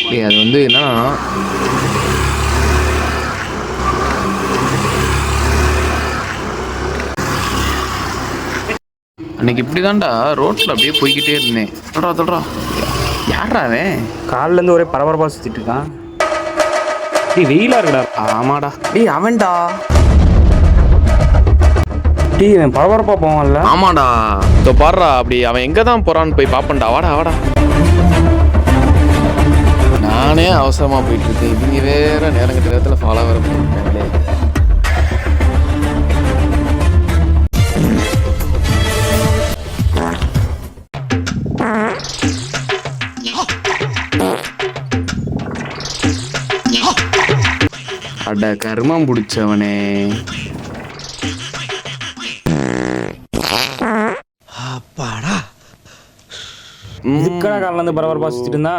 அது வந்து என்னன்னா அன்னைக்கு இப்படிதான்டா ரோட்ல அப்படியே போய்கிட்டே இருந்தேன். தொடரா யாரா அவன்? காலில இருந்து ஒரே பரபரப்பா சுத்திட்டு இருக்கான். டேய் வெயிலா இருக்குடா. ஆமாடா. டேய் அவன்டா. டேய் அவன் பரபரப்பா போவான்ல. ஆமாடா. இதோ பாருடா, அப்படி அவன் எங்க தான் போறான்னு போய் பாப்பேன்டா. வாடா. நானே அவசரமா போயிட்டு இருக்கேன். இவங்க வேற நேரங்கட்ட நேரத்துல ஃபாலோ வர போயிருக்காங்களே. அட கர்மம் பிடிச்சவனே. அப்பாடா. இதுக்கடா காலில இருந்து பரபரப்பா சுத்திட்டு இருந்தா.